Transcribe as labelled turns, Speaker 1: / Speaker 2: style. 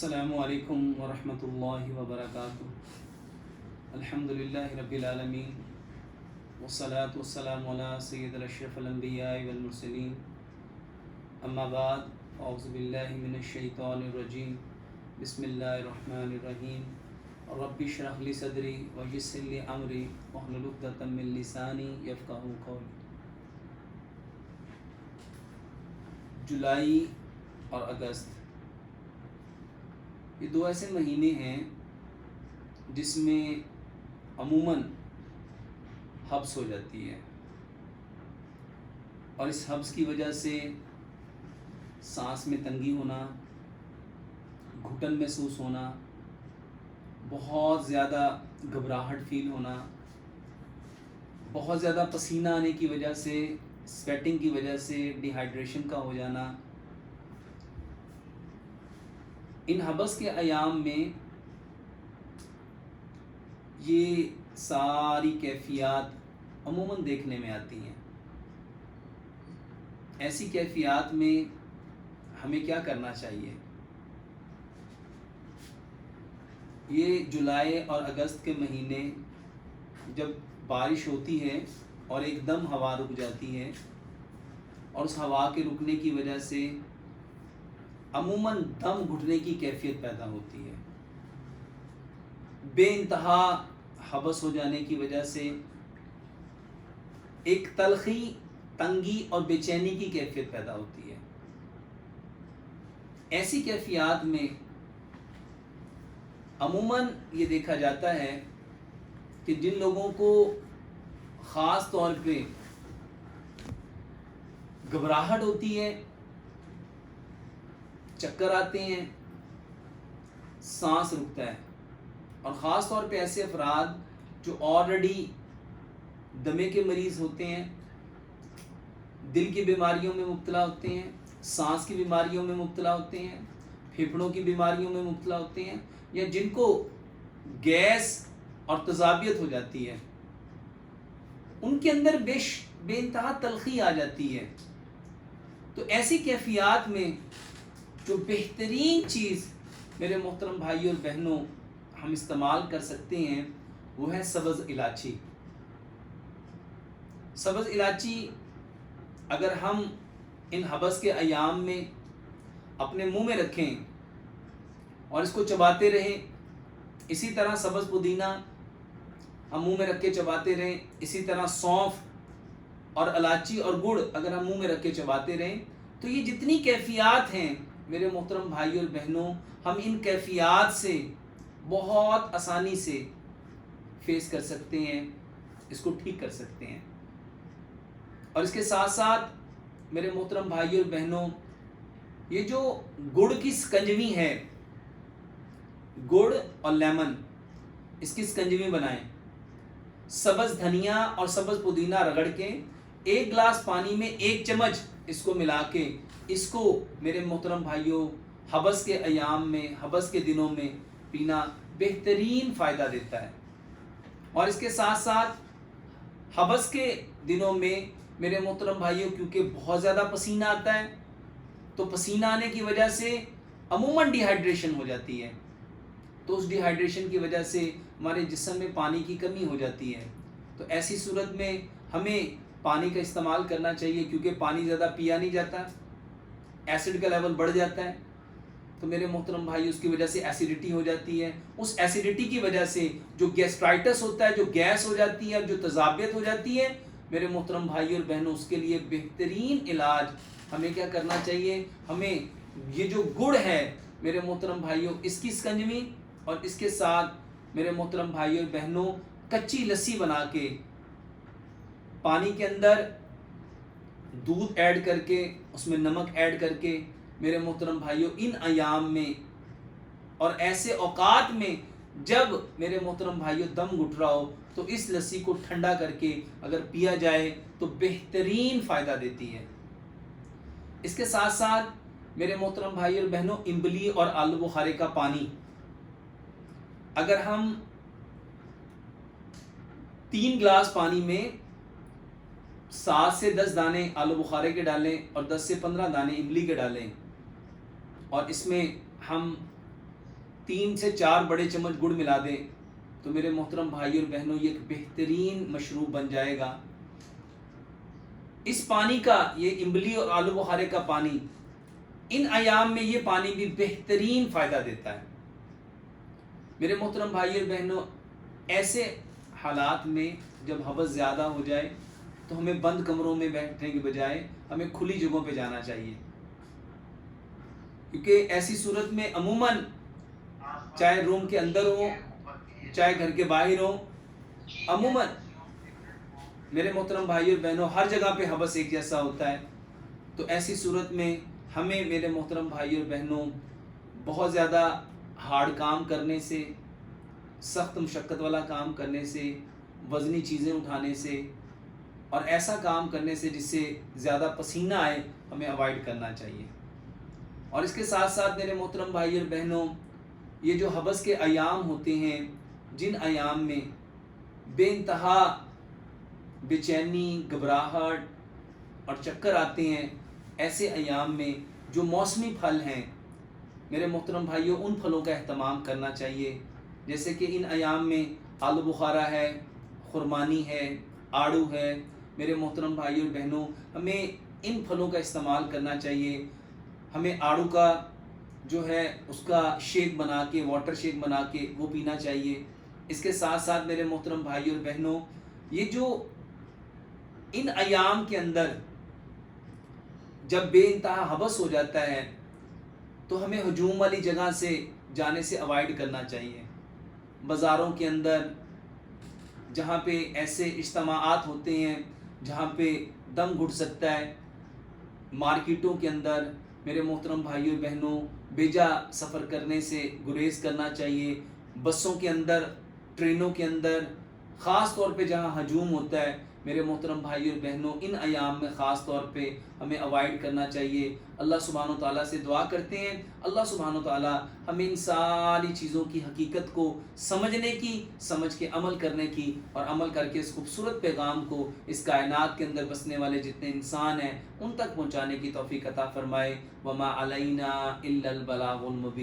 Speaker 1: السلام علیکم ورحمۃ اللہ وبرکاتہ۔ الحمدللہ رب العالمین والصلاة والسلام علی سید الاشرف الانبیاء والمرسلین، اما بعد، اعوذ باللہ من الشیطان الرجیم، بسم اللہ الرحمن الرحیم، رب اشرح لی صدری ویسر لی امری واحلل عقدۃ من لسانی یفقہوا قولی۔ جولائی اور اگست یہ دو ایسے مہینے ہیں جس میں عموماً حبس ہو جاتی ہے، اور اس حبس کی وجہ سے سانس میں تنگی ہونا، گھٹن محسوس ہونا، بہت زیادہ گھبراہٹ فیل ہونا، بہت زیادہ پسینہ آنے کی وجہ سے، سویٹنگ کی وجہ سے ڈی ہائیڈریشن کا ہو جانا۔ ان حبس کے ایام میں یہ ساری کیفیات عموماً دیکھنے میں آتی ہیں۔ ایسی کیفیات میں ہمیں کیا کرنا چاہیے؟ یہ جولائی اور اگست کے مہینے جب بارش ہوتی ہے اور ایک دم ہوا رک جاتی ہے، اور اس ہوا کے رکنے کی وجہ سے عموماً دم گھٹنے کی کیفیت پیدا ہوتی ہے۔ بے انتہا حبس ہو جانے کی وجہ سے ایک تلخی، تنگی اور بے چینی کی کیفیت پیدا ہوتی ہے۔ ایسی کیفیات میں عموماً یہ دیکھا جاتا ہے کہ جن لوگوں کو خاص طور پہ گھبراہٹ ہوتی ہے، چکر آتے ہیں، سانس رکتا ہے، اور خاص طور پہ ایسے افراد جو آلریڈی دمے کے مریض ہوتے ہیں، دل کی بیماریوں میں مبتلا ہوتے ہیں، سانس کی بیماریوں میں مبتلا ہوتے ہیں، پھیپھڑوں کی بیماریوں میں مبتلا ہوتے ہیں، یا جن کو گیس اور تذابیت ہو جاتی ہے، ان کے اندر بے انتہا تلخی آ جاتی ہے۔ تو ایسی کیفیات میں جو بہترین چیز میرے محترم بھائیوں اور بہنوں ہم استعمال کر سکتے ہیں وہ ہے سبز الائچی۔ سبز الائچی اگر ہم ان حبس کے ایام میں اپنے منہ میں رکھیں اور اس کو چباتے رہیں، اسی طرح سبز پودینہ ہم منہ میں رکھ کے چباتے رہیں، اسی طرح سونف اور الائچی اور گڑ اگر ہم منہ میں رکھ کے چباتے رہیں، تو یہ جتنی کیفیات ہیں میرے محترم بھائیوں اور بہنوں، ہم ان کیفیات سے بہت آسانی سے فیس کر سکتے ہیں، اس کو ٹھیک کر سکتے ہیں۔ اور اس کے ساتھ ساتھ میرے محترم بھائیوں اور بہنوں، یہ جو گڑ کی سکنجوی ہے، گڑ اور لیمن، اس کی سکنجوی بنائیں، سبز دھنیا اور سبز پودینہ رگڑ کے ایک گلاس پانی میں 1 چمچ اس کو ملا کے، اس کو میرے محترم بھائیوں حبس کے ایام میں، حبس کے دنوں میں پینا بہترین فائدہ دیتا ہے۔ اور اس کے ساتھ ساتھ حبس کے دنوں میں میرے محترم بھائیوں کیونکہ بہت زیادہ پسینہ آتا ہے، تو پسینہ آنے کی وجہ سے عموماً ڈی ہائیڈریشن ہو جاتی ہے، تو اس ڈی ہائیڈریشن کی وجہ سے ہمارے جسم میں پانی کی کمی ہو جاتی ہے۔ تو ایسی صورت میں ہمیں پانی کا استعمال کرنا چاہیے، کیونکہ پانی زیادہ پیا نہیں جاتا، ایسڈ کا لیول بڑھ جاتا ہے، تو میرے محترم بھائی اس کی وجہ سے ایسیڈیٹی ہو جاتی ہے۔ اس ایسیڈیٹی کی وجہ سے جو گیسٹرائٹس ہوتا ہے، جو گیس ہو جاتی ہے، جو تذابیت ہو جاتی ہے، میرے محترم بھائی اور بہنوں، اس کے لیے بہترین علاج ہمیں کیا کرنا چاہیے؟ ہمیں یہ جو گڑ ہے میرے محترم بھائیوں، اس کی سکنجوی، اور اس کے ساتھ میرے محترم بھائی اور بہنوں کچی لسی بنا کے پانی کے اندر دودھ ایڈ کر کے، اس میں نمک ایڈ کر کے، میرے محترم بھائیوں ان ایام میں اور ایسے اوقات میں جب میرے محترم بھائیوں دم گھٹ رہا ہو، تو اس لسی کو ٹھنڈا کر کے اگر پیا جائے تو بہترین فائدہ دیتی ہے۔ اس کے ساتھ ساتھ میرے محترم بھائی اور بہنوں، امبلی اور آلو بخارے کا پانی اگر ہم 3 گلاس پانی میں 7 سے 10 دانے آلو بخارے کے ڈالیں اور 10 سے 15 دانے املی کے ڈالیں، اور اس میں ہم 3 سے 4 بڑے چمچ گڑ ملا دیں تو میرے محترم بھائی اور بہنوں یہ ایک بہترین مشروب بن جائے گا۔ اس پانی کا، یہ امبلی اور آلو بخارے کا پانی، ان ایام میں یہ پانی بھی بہترین فائدہ دیتا ہے۔ میرے محترم بھائی اور بہنوں، ایسے حالات میں جب حبس زیادہ ہو جائے تو ہمیں بند کمروں میں بیٹھنے کے بجائے ہمیں کھلی جگہوں پہ جانا چاہیے، کیونکہ ایسی صورت میں عموماً چاہے روم کے اندر ہو چاہے گھر کے باہر ہو، عموماً میرے محترم بھائی اور بہنوں ہر جگہ پہ حبس ایک جیسا ہوتا ہے۔ تو ایسی صورت میں ہمیں میرے محترم بھائی اور بہنوں بہت زیادہ ہارڈ کام کرنے سے، سخت مشقت والا کام کرنے سے، وزنی چیزیں اٹھانے سے اور ایسا کام کرنے سے جس سے زیادہ پسینہ آئے ہمیں اوائڈ کرنا چاہیے۔ اور اس کے ساتھ ساتھ میرے محترم بھائی اور بہنوں، یہ جو حبس کے ایام ہوتے ہیں، جن ایام میں بے انتہا بے چینی، گھبراہٹ اور چکر آتے ہیں، ایسے ایام میں جو موسمی پھل ہیں میرے محترم بھائیوں، ان پھلوں کا اہتمام کرنا چاہیے، جیسے کہ ان ایام میں آلو بخارا ہے، خرمانی ہے، آڑو ہے۔ میرے محترم بھائیوں اور بہنوں، ہمیں ان پھلوں کا استعمال کرنا چاہیے۔ ہمیں آڑو کا جو ہے اس کا شیک بنا کے، واٹر شیک بنا کے وہ پینا چاہیے۔ اس کے ساتھ ساتھ میرے محترم بھائیوں اور بہنوں، یہ جو ان ایام کے اندر جب بے انتہا حبس ہو جاتا ہے تو ہمیں ہجوم والی جگہ سے جانے سے اوائڈ کرنا چاہیے۔ بازاروں کے اندر جہاں پہ ایسے اجتماعات ہوتے ہیں جہاں پہ دم گھٹ سکتا ہے، مارکیٹوں کے اندر میرے محترم بھائیوں بہنوں بیجا سفر کرنے سے گریز کرنا چاہیے۔ بسوں کے اندر، ٹرینوں کے اندر، خاص طور پہ جہاں ہجوم ہوتا ہے میرے محترم بھائیوں اور بہنوں، ان ایام میں خاص طور پہ ہمیں اوائڈ کرنا چاہیے۔ اللہ سبحانہ و تعالیٰ سے دعا کرتے ہیں اللہ سبحانہ و تعالیٰ ہمیں ان ساری چیزوں کی حقیقت کو سمجھنے کی، سمجھ کے عمل کرنے کی، اور عمل کر کے اس خوبصورت پیغام کو اس کائنات کے اندر بسنے والے جتنے انسان ہیں ان تک پہنچانے کی توفیق عطا فرمائے۔ وما علینا الا البلاغ المبین۔